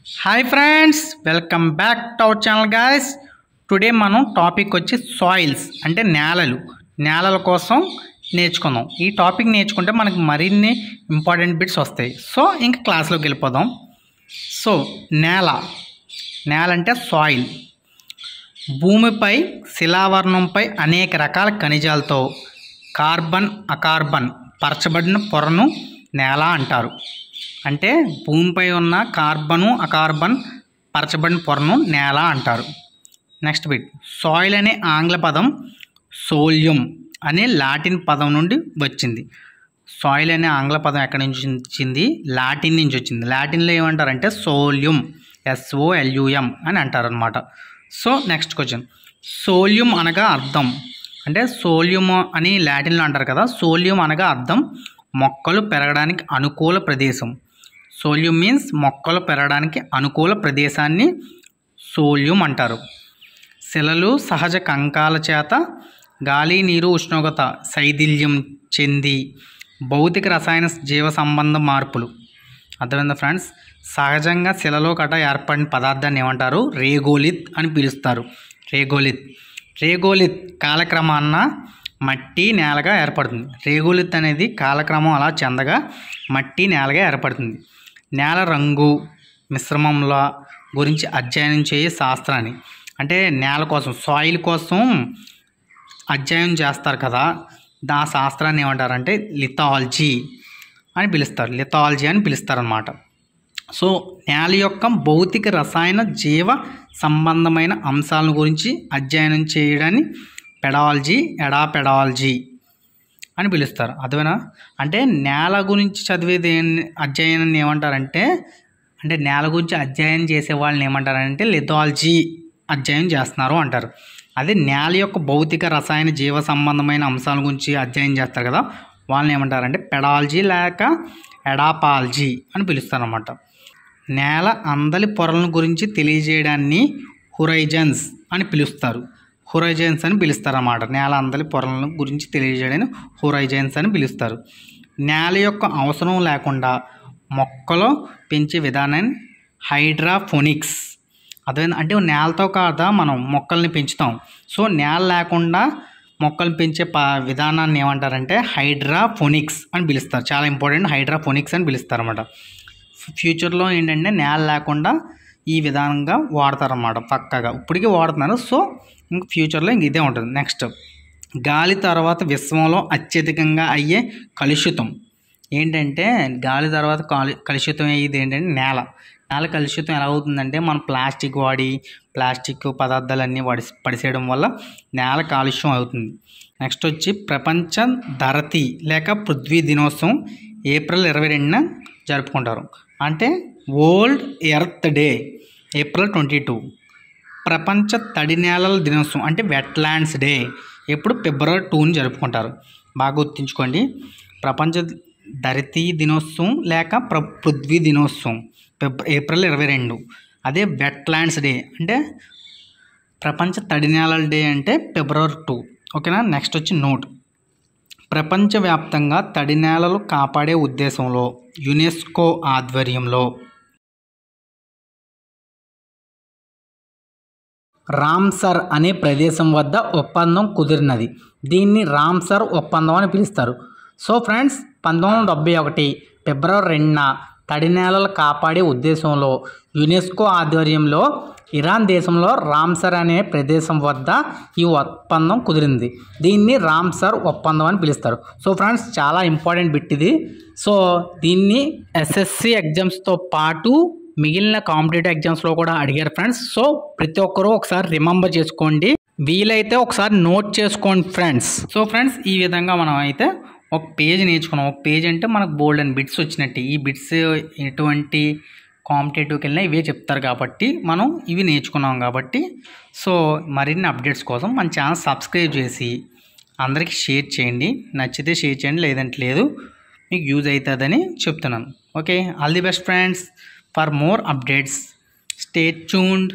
Hi friends, welcome back to our channel guys. Today మనం topic వచ్చి soils అంటే నేలల కోసం నేర్చుకుందాం. ఈ టాపిక్ నేర్చుకుంటే మనకి మరిన్ని ఇంపార్టెంట్ బిట్స్ వస్తాయి. సో ఇంక క్లాస్లోకి వెళ్ళిపోదాం. సో నేల అంటే సాయిల్. భూమిపై శిలావరణంపై అనేక రకాల ఖనిజాలతో కార్బన్ అకార్బన్ పరచబడిన పొరను నేల అంటారు. అంటే భూమిపై ఉన్న కార్బను అకార్బన్ పరచబడిన పొరను నేల అంటారు. నెక్స్ట్ బిట్, సాయిల్ అనే ఆంగ్ల పదం సోలియం అనే లాటిన్ పదం నుండి వచ్చింది. సాయిల్ అనే ఆంగ్ల పదం ఎక్కడి నుంచి వచ్చింది? లాటిన్ నుంచి వచ్చింది. లాటిన్లో ఏమంటారంటే సోలియం, SOLUM అని అంటారు అనమాట. సో నెక్స్ట్ క్వశ్చన్, సోలియం అనగా అర్థం అంటే సోలియం అని లాటిన్లో అంటారు కదా. సోలియం అనగా అర్థం మొక్కలు పెరగడానికి అనుకూల ప్రదేశం. సోలియం మీన్స్ మొక్కలు పెరగడానికి అనుకూల ప్రదేశాన్ని సోలియం అంటారు. శిలలు సహజ కంకాల చేత గాలి నీరు ఉష్ణోగ్రత శైథిల్యం చెంది భౌతిక రసాయన జీవ సంబంధ మార్పులు. అర్థమైందా ఫ్రెండ్స్? సహజంగా శిలలో ఏర్పడిన పదార్థాన్ని ఏమంటారు? రేగోలిత్ అని పిలుస్తారు. రేగోలిత్ కాలక్రమాన మట్టి నేలగా ఏర్పడుతుంది. రేగోలిత్ అనేది కాలక్రమం అలా చెందగా మట్టి నేలగా ఏర్పడుతుంది. నేల రంగు మిశ్రమంల గురించి అధ్యయనం చేసే శాస్త్రాన్ని అంటే నేల కోసం సాయిల్ కోసం అధ్యయనం చేస్తారు కదా, ఆ శాస్త్రాన్ని ఏమంటారంటే లిథాలజీ అని పిలుస్తారు అన్నమాట. సో నేల యొక్క భౌతిక రసాయన జీవ సంబంధమైన అంశాల గురించి అధ్యయనం చేయడాన్ని పెడాలజీ అని పిలుస్తారు. అదేనా? అంటే నేల గురించి చదివేది అధ్యయనాన్ని ఏమంటారంటే నేల గురించి అధ్యయనం చేసే వాళ్ళని ఏమంటారంటే లిథాలజీ అధ్యయనం చేస్తున్నారు అంటారు. అదే నేల యొక్క భౌతిక రసాయన జీవ సంబంధమైన అంశాల గురించి అధ్యయనం చేస్తారు కదా, వాళ్ళని ఏమంటారంటే పెడాలజీ లేక ఎడాపాలజీ అని పిలుస్తారు అన్నమాట. నేల అందలి పొరల గురించి తెలియజేయడాన్ని హొరైజన్స్ అని పిలుస్తారు అన్నమాట. నేల అందలి పొరల గురించి తెలియజేయడాన్ని హొరైజన్స్ అని పిలుస్తారు. నేల యొక్క అవసరం లేకుండా మొక్కలు పెంచే విధానాన్ని హైడ్రాఫోనిక్స్. అదే అంటే నేలతో కాదా మనం మొక్కల్ని పెంచుతాం. సో నేల లేకుండా మొక్కలు పెంచే విధానాన్ని ఏమంటారంటే హైడ్రాఫోనిక్స్ అని పిలుస్తారు. చాలా ఇంపార్టెంట్, హైడ్రాఫోనిక్స్ అని పిలుస్తారు అన్నమాట. ఫ్యూచర్లో ఏంటంటే నేల లేకుండా ఈ విధానంగా వాడతారన్నమాట. పక్కగా ఇప్పటికీ వాడుతున్నారు. సో ఇంక ఫ్యూచర్లో ఇదే ఉంటుంది. నెక్స్ట్, గాలి తర్వాత విశ్వంలో అత్యధికంగా అయ్యే కలుషితం ఏంటంటే గాలి తర్వాత కలుషితం అయ్యేది ఏంటంటే నేల కలుషితం ఎలా అవుతుందంటే మనం ప్లాస్టిక్ పదార్థాలన్నీ పడిసేయడం వల్ల నేల కాలుష్యం అవుతుంది. నెక్స్ట్ వచ్చి ప్రపంచ ధరతి లేక పృథ్వీ దినోత్సవం ఏప్రిల్ 22న జరుపుకుంటారు. అంటే వరల్డ్ ఎర్త్ డే ఏప్రిల్ 22. ప్రపంచ తడి నేలల దినోత్సవం అంటే వెట్లాండ్స్ డే ఎప్పుడు ఫిబ్రవరి 2ని జరుపుకుంటారు. బాగా గుర్తుంచుకోండి. ప్రపంచ ధరతీ దినోత్సవం లేక పృథ్వీ దినోత్సవం ఏప్రిల్ 22. అదే వెట్లాండ్స్ డే అంటే ప్రపంచ తడి నేలల డే అంటే ఫిబ్రవరి 2. ఓకేనా? నెక్స్ట్ వచ్చి నోట్, ప్రపంచవ్యాప్తంగా తడి నేలలు కాపాడే ఉద్దేశంలో యునెస్కో ఆధ్వర్యంలో రామ్సర్ అనే ప్రదేశం వద్ద ఒప్పందం కుదిరినది. దీన్ని రామ్సర్ ఒప్పందం అని పిలుస్తారు. సో ఫ్రెండ్స్, 1971 ఫిబ్రవరి 2న తడి నేలలు కాపాడే ఉద్దేశంలో యునెస్కో ఆధ్వర్యంలో ఇరాన్ దేశంలో రామ్సర్ అనే ప్రదేశం వద్ద ఈ ఒప్పందం కుదిరింది. దీన్ని రామ్సర్ ఒప్పందం అని పిలుస్తారు. సో ఫ్రెండ్స్, చాలా ఇంపార్టెంట్ బిట్ ఇది. సో దీన్ని SSC ఎగ్జామ్స్తో పాటు మిగిలిన కాంపిటేటివ్ ఎగ్జామ్స్లో కూడా అడిగారు ఫ్రెండ్స్. సో ప్రతి ఒక్కరూ ఒకసారి రిమెంబర్ చేసుకోండి, వీలైతే ఒకసారి నోట్ చేసుకోండి ఫ్రెండ్స్. సో ఫ్రెండ్స్, ఈ విధంగా మనం అయితే ఒక పేజ్ నేర్చుకున్నాం. ఒక పేజ్ అంటే మనకు బోల్డ్ అండ్ బిట్స్ వచ్చినట్టు. ఈ బిట్స్ ఎటువంటి కాంపిటేటివ్కి వెళ్ళినా ఇవే చెప్తారు కాబట్టి మనం ఇవి నేర్చుకున్నాం కాబట్టి. సో మరిన్ని అప్డేట్స్ కోసం మన ఛానల్ సబ్స్క్రైబ్ చేసి అందరికీ షేర్ చేయండి. నచ్చితే షేర్ చేయండి, లేదంటే లేదు. మీకు యూజ్ అవుతుందని చెప్తున్నాను. Okay, all the best friends. For more updates, stay tuned.